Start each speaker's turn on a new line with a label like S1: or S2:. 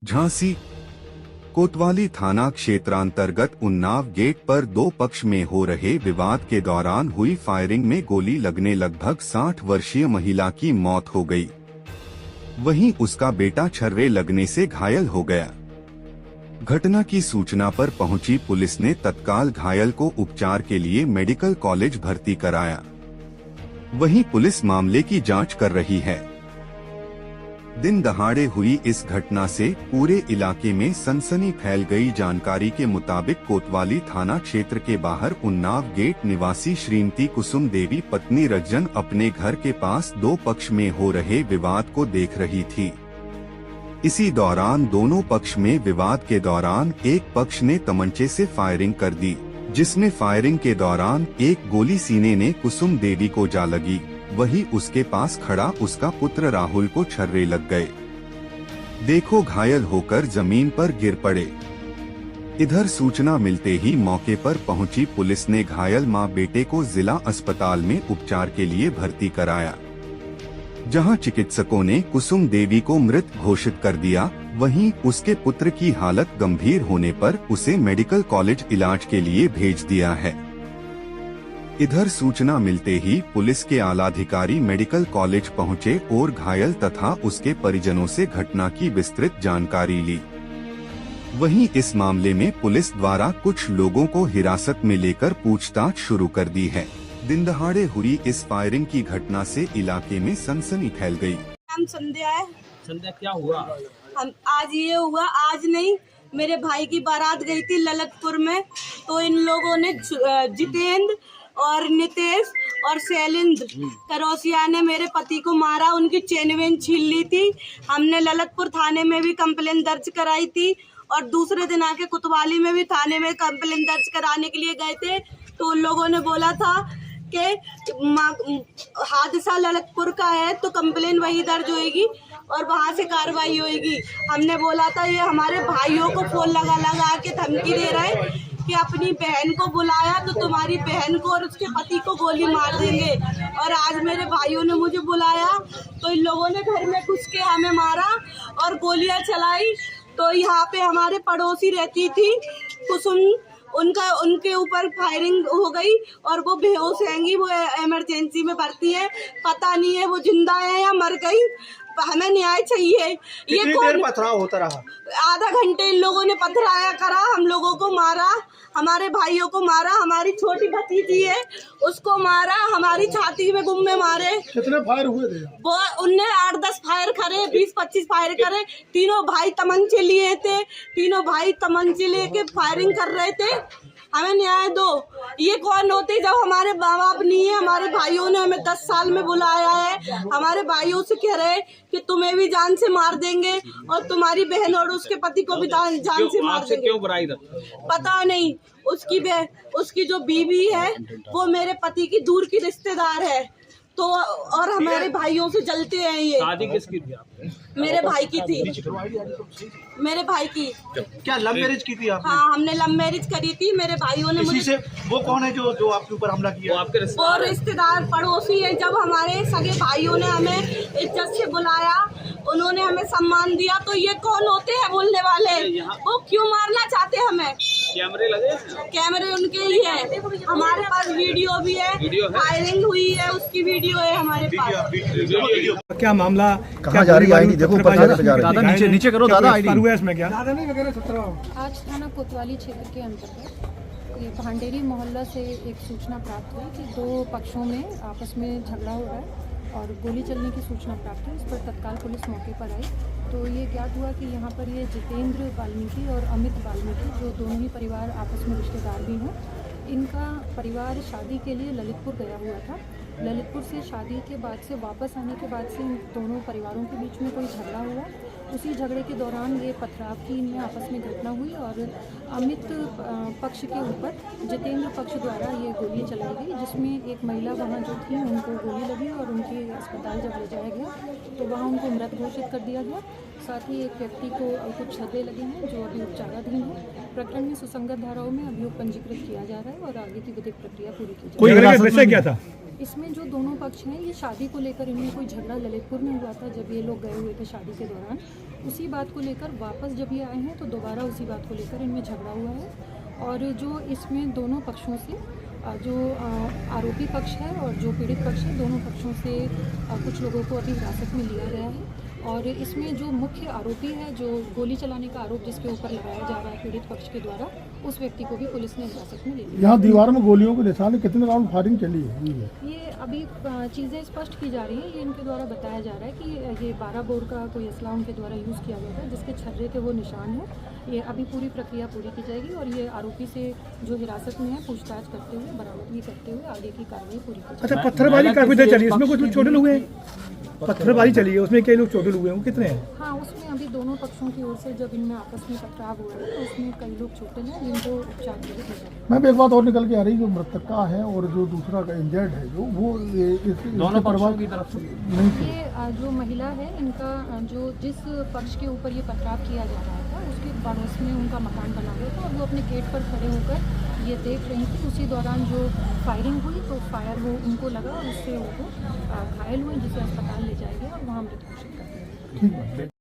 S1: झांसी कोतवाली थाना क्षेत्रांतर्गत उन्नाव गेट पर दो पक्ष में हो रहे विवाद के दौरान हुई फायरिंग में गोली लगने लगभग 60 वर्षीय महिला की मौत हो गई। वहीं उसका बेटा छर्रे लगने से घायल हो गया। घटना की सूचना पर पहुंची पुलिस ने तत्काल घायल को उपचार के लिए मेडिकल कॉलेज भर्ती कराया। वहीं पुलिस मामले की जांच कर रही है। दिन दहाड़े हुई इस घटना से पूरे इलाके में सनसनी फैल गई। जानकारी के मुताबिक कोतवाली थाना क्षेत्र के बाहर उन्नाव गेट निवासी श्रीमती कुसुम देवी पत्नी रंजन अपने घर के पास दो पक्ष में हो रहे विवाद को देख रही थी। इसी दौरान दोनों पक्ष में विवाद के दौरान एक पक्ष ने तमंचे से फायरिंग कर दी, जिसमें फायरिंग के दौरान एक गोली सीने ने कुसुम देवी को जा लगी। वही उसके पास खड़ा उसका पुत्र राहुल को छर्रे लग गए। देखो घायल होकर जमीन पर गिर पड़े। इधर सूचना मिलते ही मौके पर पहुंची पुलिस ने घायल मां बेटे को जिला अस्पताल में उपचार के लिए भर्ती कराया, जहां चिकित्सकों ने कुसुम देवी को मृत घोषित कर दिया। वहीं उसके पुत्र की हालत गंभीर होने पर उसे मेडिकल कॉलेज इलाज के लिए भेज दिया है। इधर सूचना मिलते ही पुलिस के आलाधिकारी मेडिकल कॉलेज पहुंचे और घायल तथा उसके परिजनों से घटना की विस्तृत जानकारी ली। वहीं इस मामले में पुलिस द्वारा कुछ लोगों को हिरासत में लेकर पूछताछ शुरू कर दी है। दिन दहाड़े हुई इस फायरिंग की घटना से इलाके में सनसनी फैल गई।
S2: नाम संध्या है।
S3: संध्या, क्या हुआ?
S2: आज ये हुआ, आज नहीं, मेरे भाई की बारात गई थी ललितपुर में, तो इन लोगों ने जितेंद्र और नितेश और शैलेंद्र करौसिया ने मेरे पति को मारा, उनकी चेन वेन छीन ली थी। हमने ललितपुर थाने में भी कंप्लेन दर्ज कराई थी और दूसरे दिन आके कोतवाली में भी थाने में कंप्लेन दर्ज कराने के लिए गए थे। तो उन लोगों ने बोला था कि हादसा ललितपुर का है तो कंप्लेन वही दर्ज होगी और वहाँ से कार्रवाई होगी। हमने बोला था, ये हमारे भाइयों को फोन लगा लगा के धमकी दे रहे कि अपनी बहन को बुलाया तो तुम्हारी बहन को और उसके पति को गोली मार देंगे। और आज मेरे भाइयों ने मुझे बुलाया तो इन लोगों ने घर में घुस के हमें मारा और गोलियां चलाई। तो यहाँ पे हमारे पड़ोसी रहती थी कुसुम, उनके ऊपर फायरिंग हो गई और वो बेहोश रहेंगी, वो इमरजेंसी में भर्ती है। पता नहीं है वो जिंदा है या मर गई, हमें न्याय चाहिए। ये
S3: देर पथराव होता रहा?
S2: आधा घंटे इन लोगों ने पथराया करा, हम लोगों को मारा, हमारे भाइयों को मारा, हमारी छोटी भतीजी है उसको मारा, हमारी छाती में गुम्मे मारे।
S3: कितने फायर हुए थे?
S2: वो उनने 8-10 फायर करे, 20-25 फायर करे। तीनों भाई तमंचे लिए थे, तीनों भाई तमंचे लेके फायरिंग कर रहे थे। हमें न्याय दो। ये कौन होते जब हमारे माँ बाप नहीं है? हमारे भाइयों ने हमें 10 साल में बुलाया है, हमारे भाइयों से कह रहे कि तुम्हें भी जान से मार देंगे और तुम्हारी बहन और उसके पति को भी जान से मार देंगे।
S3: क्यों बुराई?
S2: पता नहीं। उसकी जो बीवी है वो मेरे पति की दूर की रिश्तेदार है, तो और हमारे भाइयों से जलते हैं। ये
S3: शादी किसकी थी आपने?
S2: मेरे भाई की थी, मेरे भाई की।
S3: क्या लव मैरिज की थी आपने?
S2: हाँ, हमने लव मैरिज करी थी। मेरे भाइयों ने मुझे
S3: से वो कौन है जो आपके ऊपर हमला किया? वो आपके
S2: रिश्तेदार पड़ोसी है। जब हमारे सगे भाइयों ने हमें इज्जत से बुलाया, उन्होंने हमें सम्मान दिया, तो ये कौन होते हैं बोलने वाले? वो क्यों मारना चाहते हमें?
S3: कैमरे लगे?
S2: कैमरे उनके ही है, हमारे पास वीडियो भी है, फायरिंग हुई है उसकी वीडियो है हमारे पास।
S4: क्या मामला,
S5: कहाँ जा रही है? देखो दादा नीचे करो दादा।
S4: इसमें क्या
S6: आज थाना कोतवाली क्षेत्र के अंतर्गत ये भांडेरी मोहल्ला से एक सूचना प्राप्त हुई कि दो पक्षों में आपस में झगड़ा हो रहा है और गोली चलने की सूचना प्राप्त हुई। इस पर तत्काल पुलिस मौके पर आई तो ये ज्ञात हुआ कि यहाँ पर ये जितेंद्र वाल्मीकि और अमित वाल्मीकि, जो दोनों ही परिवार आपस में रिश्तेदार भी हैं, इनका परिवार शादी के लिए ललितपुर गया हुआ था। ललितपुर से शादी के बाद से वापस आने के बाद से इन दोनों परिवारों के बीच में कोई झगड़ा हुआ। उसी झगड़े के दौरान ये पथराव की इनमें आपस में घटना हुई और अमित पक्ष के ऊपर जितेंद्र पक्ष द्वारा ये गोली चलाई गई, जिसमें एक महिला वहाँ जो थी उनको गोली लगी और उनके अस्पताल जब ले जाया गया तो वहाँ उनको मृत घोषित कर दिया गया। साथ ही एक व्यक्ति को कुछ छर्रे लगे हैं जो अभी उपचाराधीन है। प्रकरण में सुसंगत धाराओं में अभियोग पंजीकृत किया जा रहा है और आगे की विधिक प्रक्रिया पूरी की जाएगी।
S4: कोई क्या था?
S6: इसमें जो दोनों पक्ष हैं, ये शादी को लेकर इनमें कोई झगड़ा ललितपुर में हुआ था जब ये लोग गए हुए थे शादी के दौरान। उसी बात को लेकर वापस जब ये आए हैं तो दोबारा उसी बात को लेकर इनमें झगड़ा हुआ है। और जो इसमें दोनों पक्षों से जो आरोपी पक्ष है और जो पीड़ित पक्ष है, दोनों पक्षों से कुछ लोगों को अभी हिरासत में लिया गया है। और इसमें जो मुख्य आरोपी है, जो गोली चलाने का आरोप जिसके ऊपर लगाया जा रहा है पीड़ित पक्ष के द्वारा, उस व्यक्ति को भी पुलिस ने हिरासत में ले लिया।
S5: यहाँ दीवार में गोलियों के निशान, कितने राउंड फायरिंग चली है?
S6: ये अभी चीज़ें स्पष्ट की जा रही हैं। ये इनके द्वारा बताया जा रहा है कि ये 12 बोर का कोई असला उनके द्वारा यूज़ किया गया था, जिसके छर्रे के वो निशान है। ये अभी पूरी प्रक्रिया पूरी की जाएगी और ये आरोपी से जो हिरासत में है पूछताछ करते हुए, बरामदगी करते हुए आगे की कार्रवाई पूरी की जाएगी।
S5: अच्छा, पत्थरबाजी काफी देर चली, इसमें कुछ लोग चोटिल हुए हैं? पत्थरबाजी चली है, उसमें कई लोग चोटिल हुए हैं, वो कितने हैं?
S6: हाँ, उसमें अभी दोनों पक्षों की ओर से जब इनमें आपस में टकराव हुआ है तो उसमें कई लोग चोटिल हैं जिनको उपचार के लिए भेजा गया।
S5: मैम, एक बात और निकल के आ रही है, जो मृतका है और जो दूसरा का इंजर्ड है, जो वो दोनों पक्षों की तरफ से नहीं थी।
S6: ये जो महिला है, इनका जो जिस पक्ष के ऊपर ये पथराव किया जा रहा था उसके पड़ोस में उनका मकान बना हुआ था और वो अपने गेट पर खड़े होकर ये देख रही थी। उसी दौरान जो फायरिंग हुई तो फायर वो उनको लगा और उससे वो घायल हुए, जिसे अस्पताल ले जाया गया और वहाँ मृत घोषित कर दिया।
S5: ठीक है।